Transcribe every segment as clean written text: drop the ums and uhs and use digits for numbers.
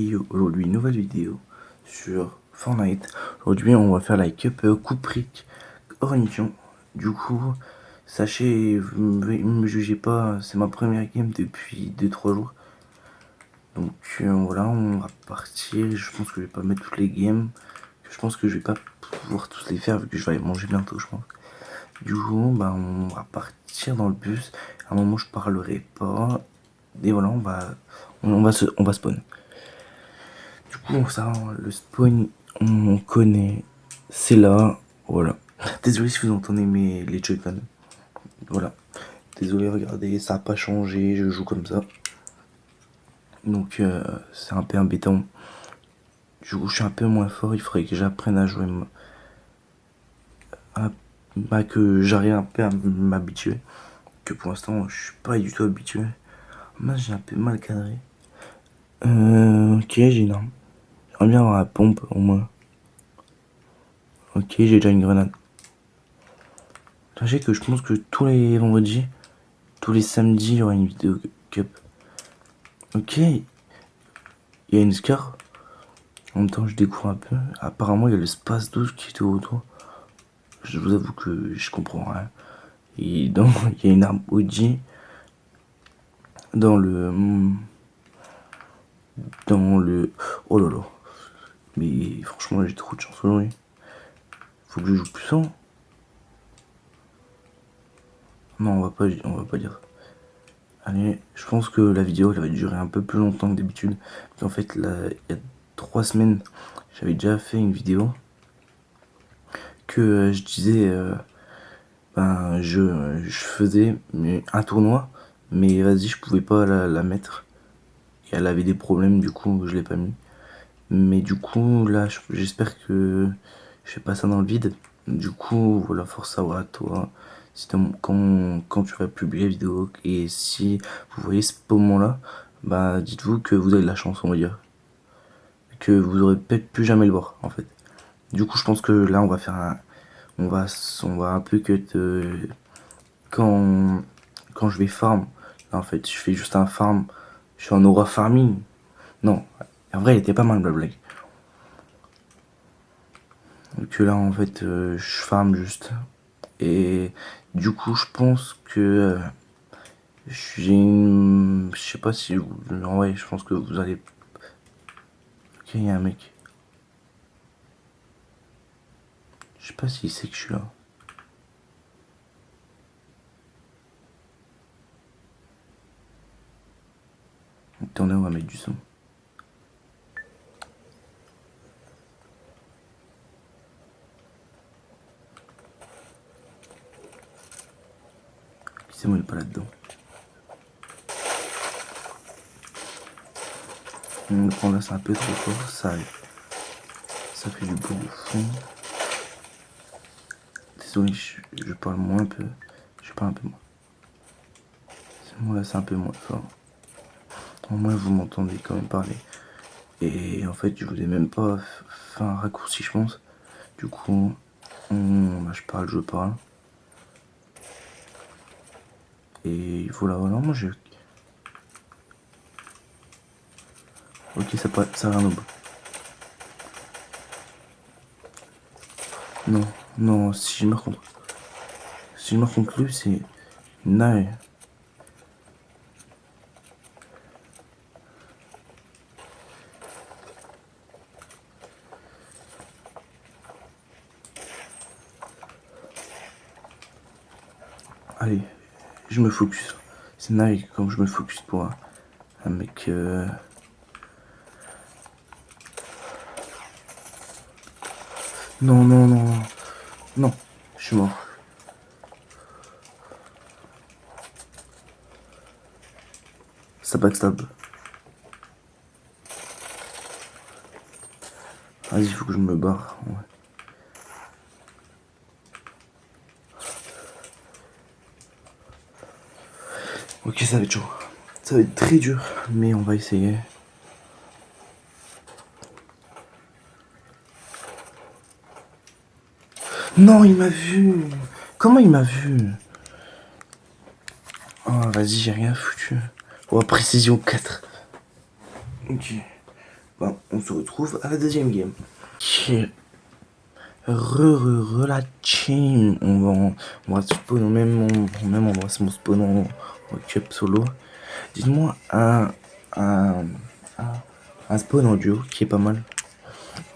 Et aujourd'hui, nouvelle vidéo sur Fortnite. Aujourd'hui, on va faire la cup Coupe-Ric Ornition. Du coup, sachez, vous me jugez pas, c'est ma première game depuis 2-3 jours. Donc voilà, on va partir. Je pense que je vais pas mettre toutes les games. Je pense que je vais pas pouvoir tous les faire vu que je vais aller manger bientôt, je pense. Du coup, bah, on va partir dans le bus. À un moment, je parlerai pas. Et voilà, on va spawn. Du coup, ça, le spawn, on connaît. C'est là, voilà. Désolé si vous entendez les Joy-Con. Voilà. Désolé, regardez, ça a pas changé, je joue comme ça. Donc, c'est un peu embêtant. Du coup, je suis un peu moins fort, il faudrait que j'apprenne à jouer. Que j'arrive un peu à m'habituer. Que pour l'instant, je suis pas du tout habitué. Moi, j'ai un peu mal cadré. Ok, j'ai une arme. J'aimerais bien avoir la pompe au moins. Ok, j'ai déjà une grenade. Sachez que je pense que tous les vendredis, tous les samedis, il y aura une vidéo cup. Ok, il y a une scar. En même temps, je découvre un peu. Apparemment, il y a l'espace 12 qui est autour. Je vous avoue que je comprends rien. Et donc, il y a une arme OG dans le. Dans le. Oh là là. Mais franchement, j'ai trop de chance aujourd'hui. Faut que je joue puissant. Non, on va pas dire ça. Allez, je pense que la vidéo elle va durer un peu plus longtemps que d'habitude. En fait, là, il y a 3 semaines, j'avais déjà fait une vidéo que je disais, je faisais un tournoi, mais vas-y, je pouvais pas la mettre. Et elle avait des problèmes, du coup, je l'ai pas mis. Mais du coup, là, j'espère que je fais pas ça dans le vide. Du coup, voilà, force à toi. Si quand tu vas publier la vidéo et si vous voyez ce moment-là, bah dites-vous que vous avez de la chance, on va dire. Que vous aurez peut-être plus jamais le voir, en fait. Du coup, je pense que là, on va faire un. On va un peu que quand je vais farm, là, en fait, je fais juste un farm. Je suis en aura farming. Non, en vrai, elle était pas mal, la blague. Que là en fait je farm juste et du coup je pense que j'ai une, je sais pas si en vrai je pense que vous allez, ok, il y a un mec, je sais pas s'il sait que je suis là. Attendez, on va mettre du son. C'est moi, il est pas là-dedans. On prend là, c'est un peu trop fort, ça fait du bruit au fond. Désolé, je parle moins un peu, je parle un peu moins. C'est moi là, c'est un peu moins fort. Au moins vous m'entendez quand même parler. Et en fait, je voulais même pas faire un raccourci, je pense. Du coup, je parle. Et voilà, moi je. Ok, ça a un noob. Non, non, si je me contre. Si je me contre lui, c'est. Naï. Allez, je me focus. C'est naï comme je me focus pour un mec. Non, non, non, non. Non, je suis mort. Ça backstab. Vas-y, il faut que je me barre. Ouais. Ok, ça va être chaud. Ça va être très dur, mais on va essayer. Non, il m'a vu. Comment il m'a vu? Oh, vas-y, j'ai rien foutu. Oh, précision 4. Ok. Bah, on se retrouve à la deuxième game. Ok. La team. On va spawn au même endroit, c'est mon spawn en cup solo. Dites-moi un spawn en duo qui est pas mal.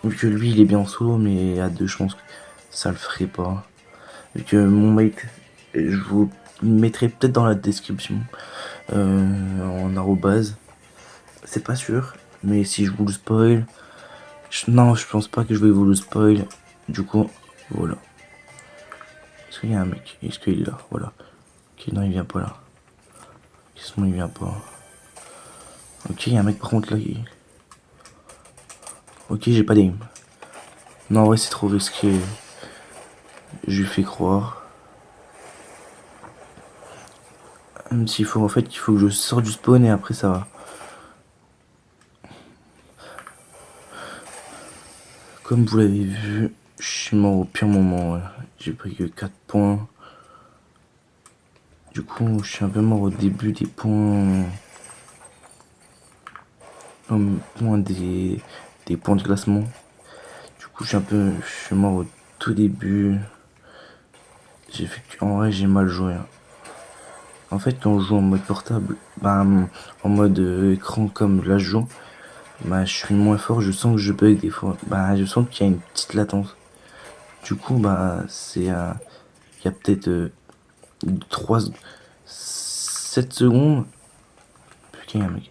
Vu que lui il est bien en solo, mais à deux je pense que ça le ferait pas. Vu que mon mate, je vous le mettrai peut-être dans la description en arrobase. C'est pas sûr, mais si je vous le spoil, non, je pense pas que je vais vous le spoil. Du coup, voilà. Est-ce qu'il y a un mec? Est-ce qu'il est là? Voilà. Ok, non, il vient pas là. Sinon, il vient pas. Ok, il y a un mec par contre là. Ok, j'ai pas d'aim. Non, ouais, c'est trop risqué. Je lui fais croire. Même s'il faut, en fait, il faut que je sorte du spawn et après ça va. Comme vous l'avez vu, je suis mort au pire moment. Ouais. J'ai pris que 4 points. Du coup, je suis un peu mort au début des points. Des points de classement. Du coup, je suis mort au tout début. En vrai, j'ai mal joué. Hein. En fait, quand on joue en mode portable, bah, en mode écran comme là je joue, bah, je suis moins fort, je sens que je bug des fois. Bah, je sens qu'il y a une petite latence. Du coup, bah, il y a peut-être 3, 7 secondes. Putain, il y a un mec.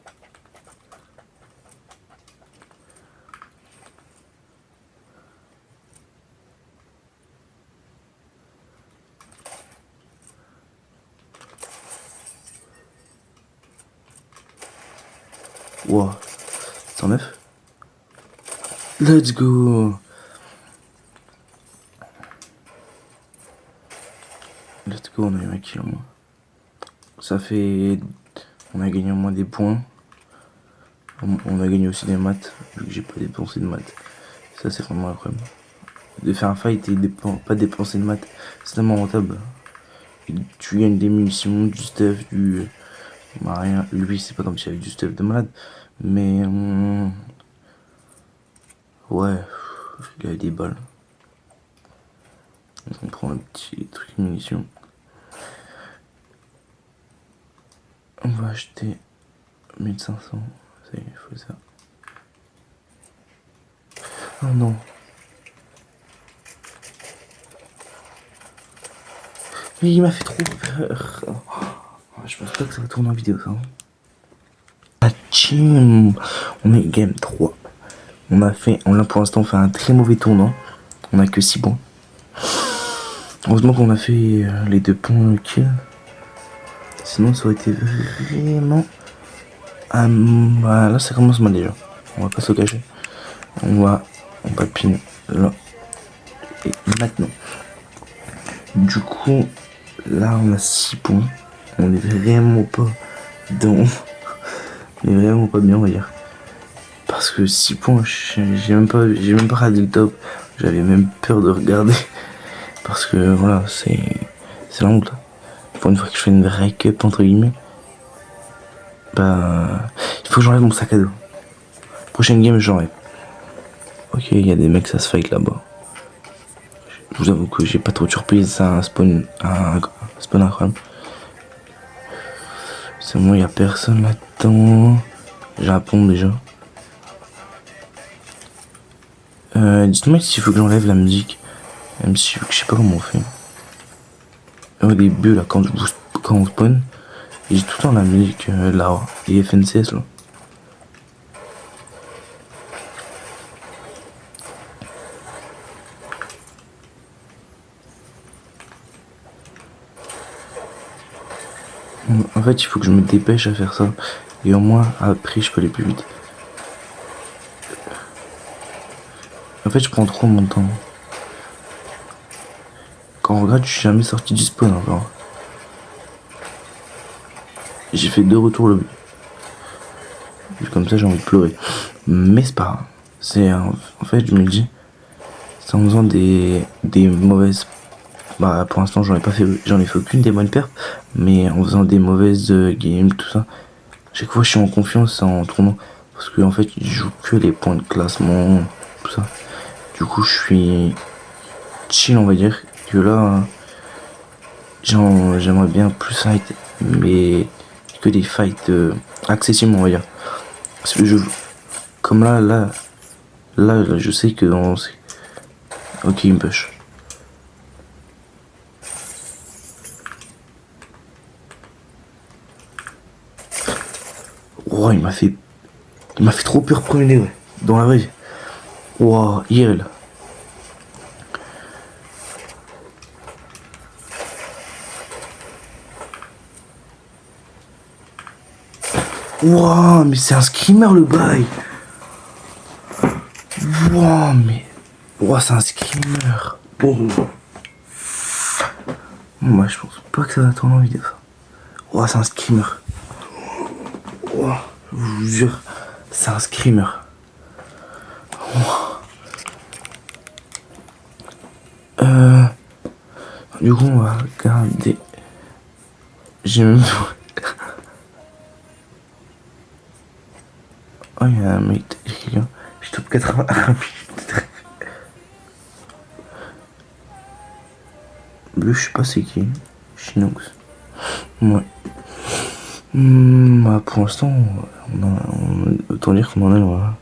Wow, 109. Let's go. Let's go, on a eu un kill au moins. Ça fait... On a gagné au moins des points. On a gagné aussi des maths, vu que j'ai pas dépensé de maths. Ça, c'est vraiment incroyable. De faire un fight et pas dépenser de maths, c'est tellement rentable. Et tu gagnes des munitions, du stuff, du... Bah rien, lui c'est pas comme si il y avait du stuff de malade. Mais... ouais, il y a des balles. On prend un petit truc de munitions. On va acheter 1500. Ça y est, il faut ça. Oh non. Mais il m'a fait trop peur. Oh, je pense pas que ça va tourner en vidéo ça. La team. On est game 3. On a pour l'instant fait un très mauvais tournant. On a que 6 points. Heureusement qu'on a fait les 2 points kill. Sinon ça aurait été vraiment... bah, là ça commence mal déjà. On va pas se cacher. On va pin là. Et maintenant. Du coup, là on a 6 points. On est vraiment pas dans... On est vraiment pas bien on va dire. Parce que 6 points, j'ai même pas regardé le top. J'avais même peur de regarder. Parce que voilà, c'est la honte. Pour une fois que je fais une vraie cup entre guillemets. Bah, il faut que j'enlève mon sac à dos. Prochaine game, j'enlève. Ok, il y a des mecs, ça se fight là-bas. Je vous avoue que j'ai pas trop de surprise, c'est un spawn incroyable. C'est bon, il y a personne là-dedans. J'ai un pont déjà. Dites-moi s'il faut que j'enlève la musique. Même si je sais pas comment on fait. Au début, là, quand on spawn, j'ai tout le temps la musique là, les FNCS là. En fait, il faut que je me dépêche à faire ça. Et au moins, après, je peux aller plus vite. En fait, je prends trop mon temps. Quand on regarde, je suis jamais sorti du spawn encore. J'ai fait 2 retours le but. Comme ça, j'ai envie de pleurer. Mais c'est pas grave. En fait, je me dis, c'est en faisant des mauvaises... Bah, pour l'instant, j'en ai fait aucune des bonnes perfs. Mais en faisant des mauvaises games, tout ça. Chaque fois, je suis en confiance en tournant. Parce que en fait, il joue que les points de classement, tout ça. Du coup, je suis chill, on va dire. Que là, j'aimerais bien plus fight, mais que des fights accessibles, on va dire. Parce que comme là, je sais que ok, il me push. Oh, il m'a fait trop peur premier, ouais. Dans la vraie. Wow, IRL. Wow, mais c'est un screamer le bail. Wow, mais. Wow, c'est un screamer. Oh. Moi, je pense pas que ça va tourner en vidéo, ça. Wow, c'est un screamer. Wow, je vous jure, c'est un screamer. Wow. Du coup, on va regarder. J'ai même. Oh, il y a un mec, il y a quelqu'un. Je top 80 rapide. Bleu, je sais pas c'est qui. Chinox. Ouais. Bah, pour l'instant, autant dire qu'on en est là.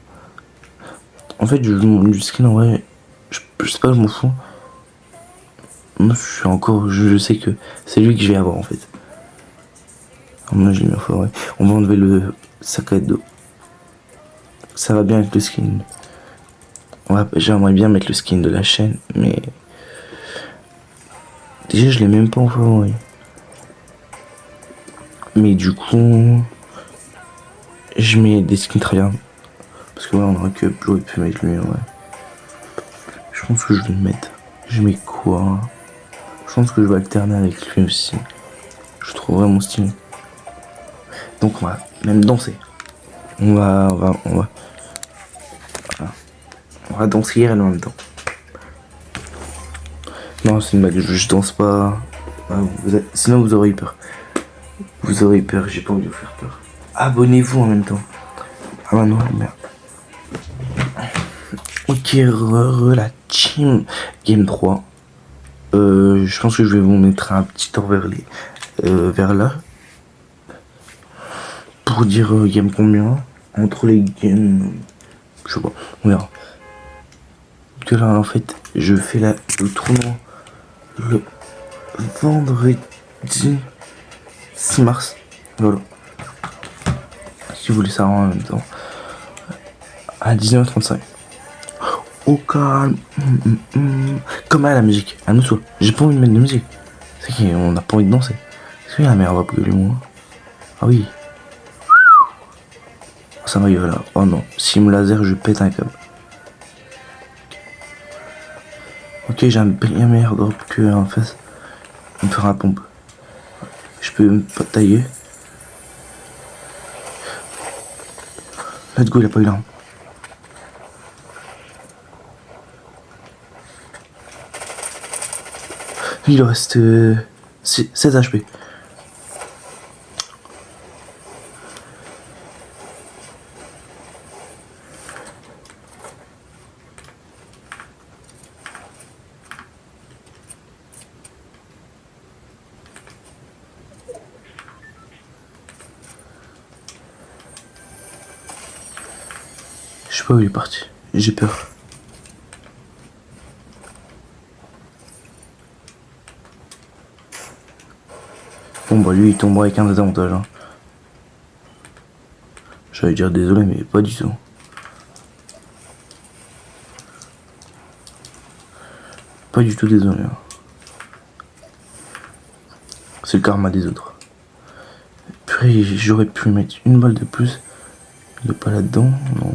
En fait, du skin, en vrai, je sais pas, je m'en fous. Moi, je sais que c'est lui que je vais avoir en fait. Moi, j'ai mis en forêt. On va enlever le sac à dos. Ça va bien avec le skin. J'aimerais bien mettre le skin de la chaîne, mais déjà, je l'ai même pas en favori. Mais du coup, je mets des skins tryhard. Parce que voilà, on aurait que j'aurais pu mettre lui, ouais. Je pense que je vais le mettre. Je mets quoi? Je pense que je vais alterner avec lui aussi. Je trouve vraiment stylé. Donc on va même danser. On va danser en même temps. Non, c'est une blague, je danse pas. Sinon vous aurez eu peur. Vous aurez eu peur, j'ai pas envie de vous faire peur. Abonnez-vous en même temps. Ah bah non, merde. Ok, la team Game 3. Je pense que je vais vous mettre un petit tour vers là. Pour dire game combien. Entre les games. Je sais pas, on verra. Que là en fait, je fais le tournoi le vendredi 6 mars. Voilà. Si vous voulez ça en même temps. À 19h35. Au calme. Comme à la musique. À nous soit. J'ai pas envie de mettre de musique. C'est qu'on a pas envie de danser. Est-ce que la mère va gueuler moi? Ah oui. Ça m'arrive là. Oh non. Si me laser, je pète un câble. Ok, j'ai un bien meilleur drop que en face. On me fera la pompe. Je peux me pas tailler. Let's go, il a pas eu l'arme. Il reste 16 HP. Je sais pas où il est parti. J'ai peur. Bon bah lui il tombera avec un désavantage. Hein. J'allais dire désolé mais pas du tout. Pas du tout désolé. Hein. C'est le karma des autres. Puis j'aurais pu mettre une balle de plus. Il est pas là-dedans. Non.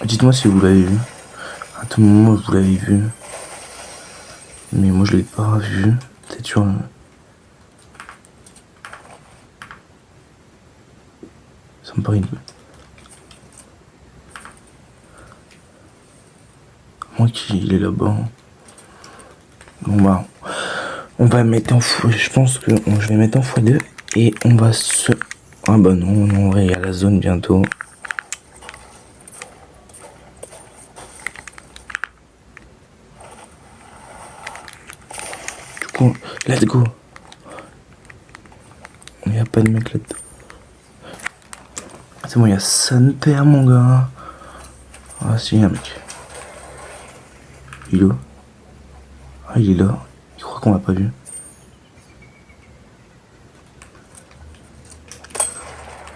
Dites-moi si vous l'avez vu. À tout moment vous l'avez vu. Mais moi je l'ai pas vu. C'est sûr. Ça me paraît une... Moi qu'il est là-bas. Bon bah. On va mettre en fou. Je pense que je vais mettre en x2. Et on va se Ah bah non, en vrai, il y a la zone bientôt. Du coup, let's go. Il n'y a pas de mec là-dedans. C'est bon, il y a Santer, mon gars. Ah si, il y a un mec. Il est où? Ah, il est là. Il croit qu'on l'a pas vu.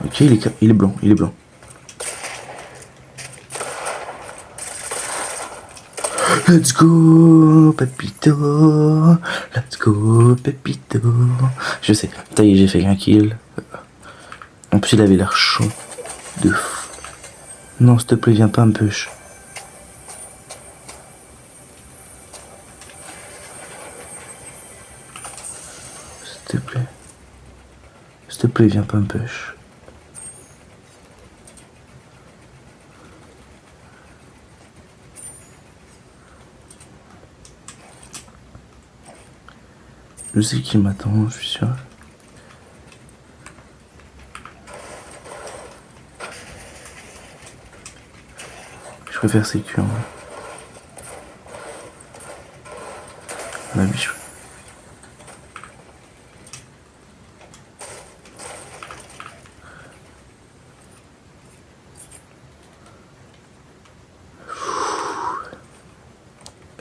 Ok, il est blanc, il est blanc. Let's go, Pepito. Let's go, Pepito. Je sais, ça y est, j'ai fait un kill. En plus, il avait l'air chaud. De fou. Non, s'il te plaît, viens pas me push. S'il te plaît. S'il te plaît, viens pas me push. Je sais qu'il m'attend, je suis sûr. Je préfère sécure. La biche.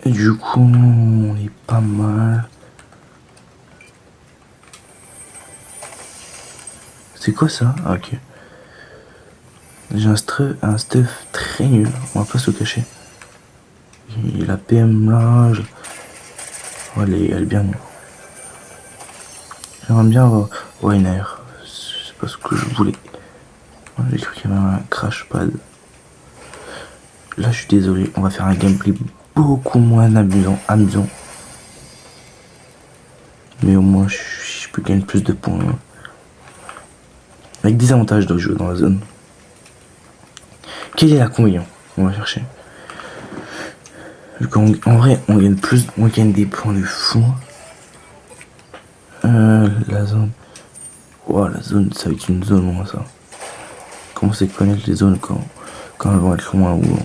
Et du coup, on est pas mal. C'est quoi ça? Ah, ok. J'ai un stuff très nul, on va pas se le cacher. Et la PM là, oh, elle est bien. J'aimerais bien avoir Rainer. C'est pas ce que je voulais. J'ai cru qu'il y avait un crash pad. Là, je suis désolé, on va faire un gameplay beaucoup moins amusant. Mais au moins, je peux gagner plus de points. Avec des avantages de jouer dans la zone. Quel est l'inconvénient? On va chercher. En vrai, on gagne des points de fou. La zone. Wow, la zone, ça va être une zone, moi, ça. Comment c'est connaître les zones quand elles vont être loin ou.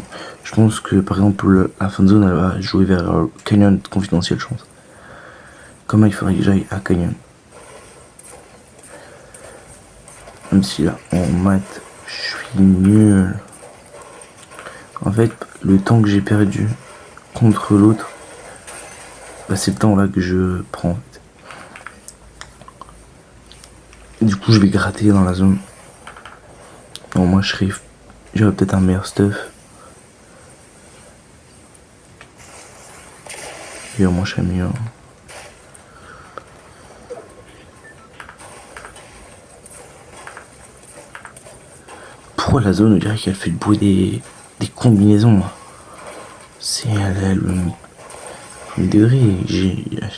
Je pense que, par exemple, la fin de zone, elle va jouer vers Canyon confidentiel, je pense. Comment il faudrait que j'aille à Canyon? Même si là, en maths, je suis nul. En fait, le temps que j'ai perdu contre l'autre, bah, c'est le temps là que je prends. En fait. Du coup, je vais gratter dans la zone. Bon, moi, j'aurais peut-être un meilleur stuff. Et au moins, je serais mieux. Pourquoi la zone, on dirait qu'elle fait le bruit des combinaisons là. C'est le premier degré.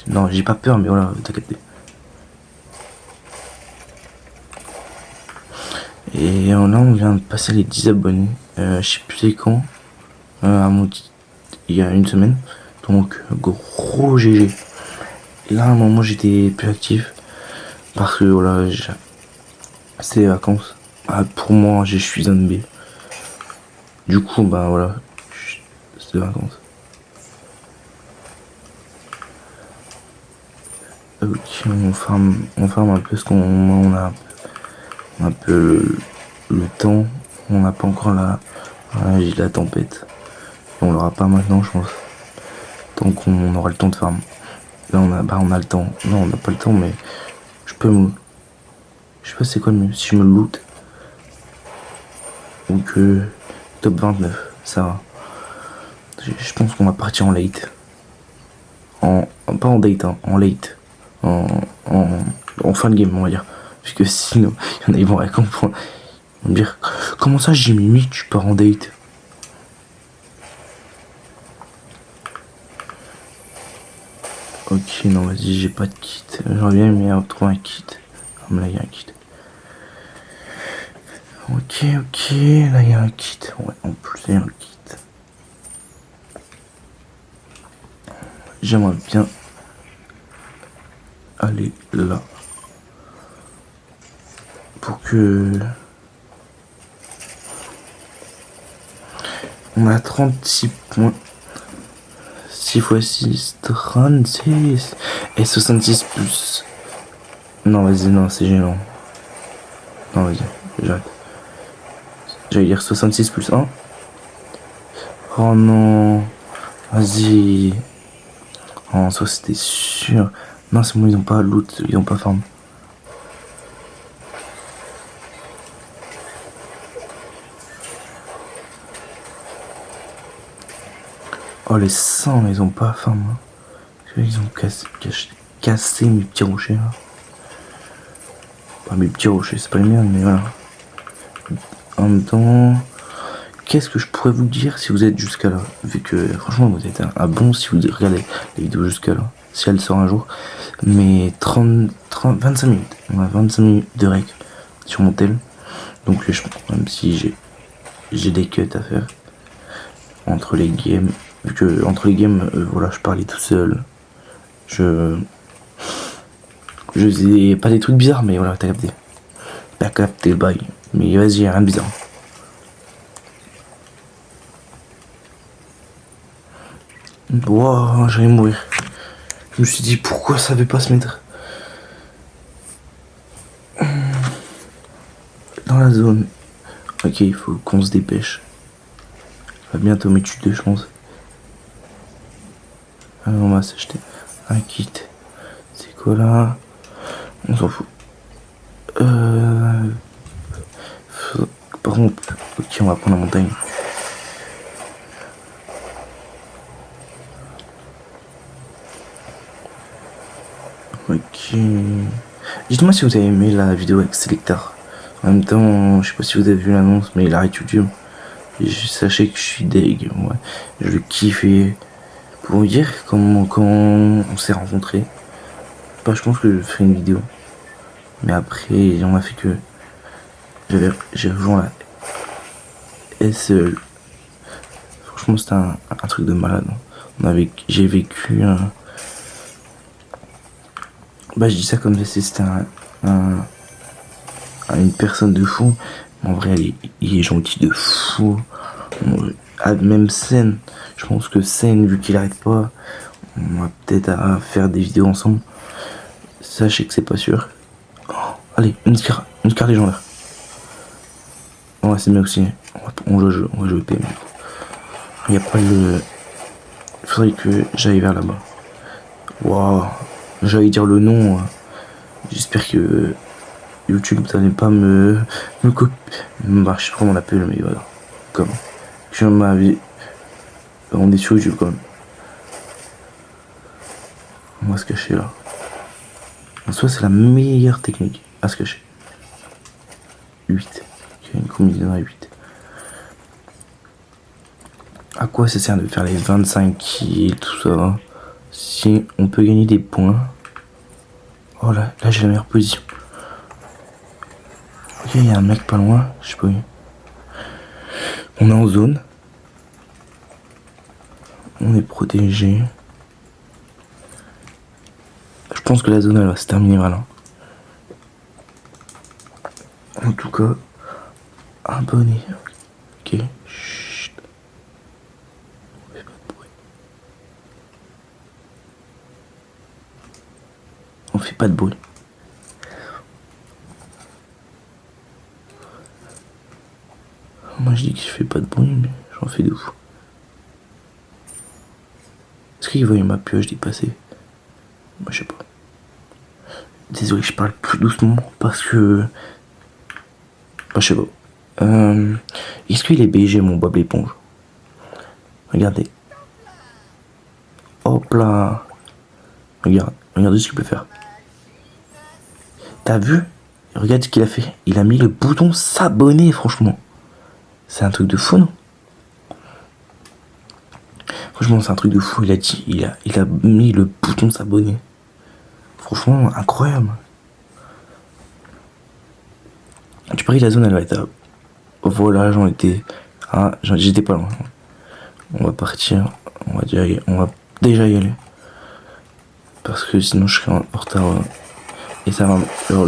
Non, j'ai pas peur, mais voilà, t'inquiète. Et là, on vient de passer les 10 abonnés. Je sais plus c'est quand. Il y a une semaine. Donc, gros GG. Là, à un moment, j'étais plus actif. Parce que voilà, c'était les vacances. Ah, pour moi, je suis zone B. Du coup, bah voilà, c'était les vacances. Ok, on farme un peu ce qu'on a un peu le temps. On n'a pas encore la tempête. Et on l'aura pas maintenant, je pense. Donc on aura le temps de farm. Là on a le temps. Non, on n'a pas le temps, mais je peux me. Je sais pas c'est quoi le mieux. Si je me loot. Ou que top 29, ça va. Je pense qu'on va partir en late. Pas en date, hein, en late. En, en, en fin de game, on va dire. Puisque sinon, il y en a, ils vont comprendre. Ils vont me dire, comment ça, Jimmy, tu pars en date? Ok, non, vas-y, j'ai pas de kit. J'aurais bien aimé trouver un kit. Ah, mais là, il y a un kit. Ok, là, il y a un kit. Ouais, en plus, il y a un kit. J'aimerais bien aller là. pour que... On a 36 points. 6 x 6, 36. Et 66 plus... Non, vas-y, non, c'est gênant. Non, vas-y, j'arrête. J'allais dire 66 plus 1. Oh non. Vas-y. En soi, c'était sûr. Non, c'est bon, ils ont pas loot, ils ont pas farm. Oh, les 100, ils ont pas farm. Hein. Ils ont cassé mes petits rochers. Là. Pas mes petits rochers, c'est pas les miens, mais voilà. En même temps, qu'est-ce que je pourrais vous dire si vous êtes jusqu'à là? Vu que franchement, vous êtes un bon si vous regardez la vidéo jusqu'à là. Si elle sort un jour. Mais 25 minutes. On a 25 minutes de rec sur mon tel. Donc, même si j'ai des cuts à faire entre les games. Vu que entre les games, voilà, je parlais tout seul. Je faisais pas des trucs bizarres, mais voilà, t'as capté. T'as capté le bail. Mais vas-y, rien de bizarre. Wow, j'allais mourir. Je me suis dit pourquoi ça veut pas se mettre dans la zone. Ok, il faut qu'on se dépêche. Ça va bientôt m'étude de chance. Alors on va s'acheter un kit. C'est quoi là? On s'en fout. Par contre, ok, on va prendre la montagne. Ok. Dites-moi si vous avez aimé la vidéo avec Selectar. En même temps, je sais pas si vous avez vu l'annonce, mais il arrête YouTube. Et sachez que je suis deg. Ouais. Je le kiffe. Et pour vous dire comment on s'est rencontrés. Bah, je pense que je ferai une vidéo. Mais après, on a fait que j'ai rejoint la SEL. Franchement, c'était un truc de malade. J'ai vécu un... Bah, je dis ça comme si c'était une personne de fou. En vrai, il est gentil de fou. Même Sen, je pense que Sen, vu qu'il arrête pas, on va peut-être à faire des vidéos ensemble. Sachez que c'est pas sûr. Oh, allez, une scar légendaire. Ouais, c'est bien aussi. On va jouer PM. Il n'y a pas le... Il faudrait que j'aille vers là-bas. Waouh. J'allais dire le nom. J'espère que YouTube n'allait pas me copier. Bah, je sais pas comment on l'appelle, mais voilà. Comme. Je ma vie. On est sur YouTube quand même. On va se cacher là. En soi, c'est la meilleure technique à se cacher. 8. Il y a une combinaison à 8. À quoi ça sert de faire les 25 kills, tout ça, si on peut gagner des points? Oh là j'ai la meilleure position. Ok, il y a un mec pas loin, je sais pas où. On est en zone. On est protégé. Je pense que la zone elle va se terminer voilà. En tout cas, abonnez. Ok. Chut. On fait pas de bruit. On fait pas de bruit. Moi je dis que je fais pas de bruit, mais j'en fais de fou. Est-ce qu'il voyait ma pioche dépasser? Moi je sais pas. Désolé, je parle plus doucement parce que... Bah, je sais pas. Est-ce qu'il est BG mon Bob l'éponge? Regardez. Hop là. Regardez ce qu'il peut faire. T'as vu? Regarde ce qu'il a fait. Il a mis le bouton s'abonner, franchement. C'est un truc de fou, non? Franchement, c'est un truc de fou. Il a mis le bouton s'abonner. Franchement, incroyable. Tu paries la zone, elle va être à... Voilà, j'étais pas loin. On va partir. On va déjà y aller. Parce que sinon, je serai en retard. Et ça va... Alors,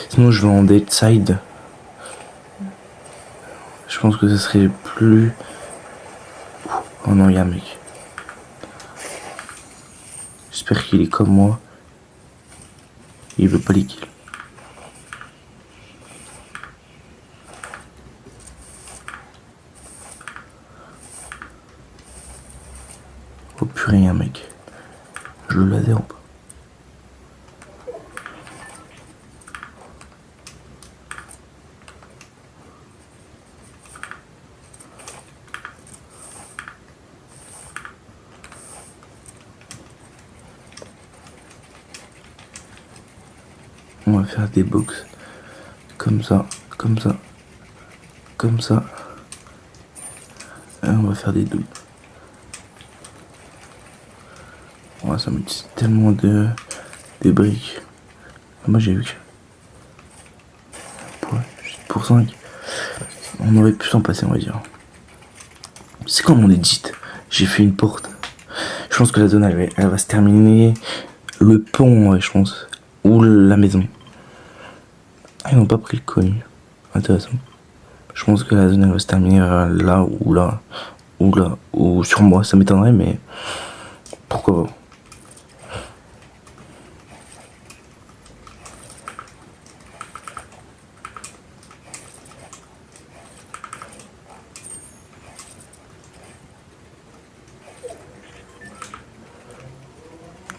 Sinon je vais en dead side. Je pense que ce serait plus... Oh non, il y a un mec. J'espère qu'il est comme moi. Il veut pas les kills. Oh purée, il y a un mec. Je le laser ou pas? On va faire des box comme ça, comme ça, comme ça. Et on va faire des doubles. Ouais, ça m'utilise tellement de briques. Moi j'ai vu que pour 5, on aurait pu s'en passer, on va dire. C'est comme on edit. J'ai fait une porte. Je pense que la zone elle va se terminer. Le pont, ouais, je pense. Ou la maison. Ah, ils n'ont pas pris le connu. Intéressant. Je pense que la zone elle va se terminer là ou là. Ou là. Ou sur moi, ça m'étonnerait, mais pourquoi pas.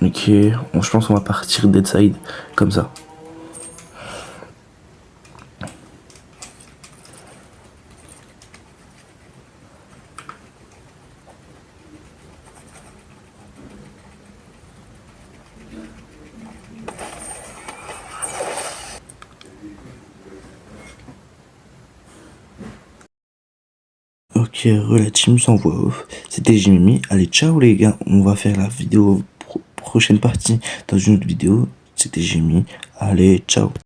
Ok, je pense qu'on va partir dead side comme ça. Ok, la team sans voix off. C'était Jimmy. Allez, ciao les gars. On va faire la vidéo prochaine partie dans une autre vidéo. C'était Jimmy. Allez, ciao.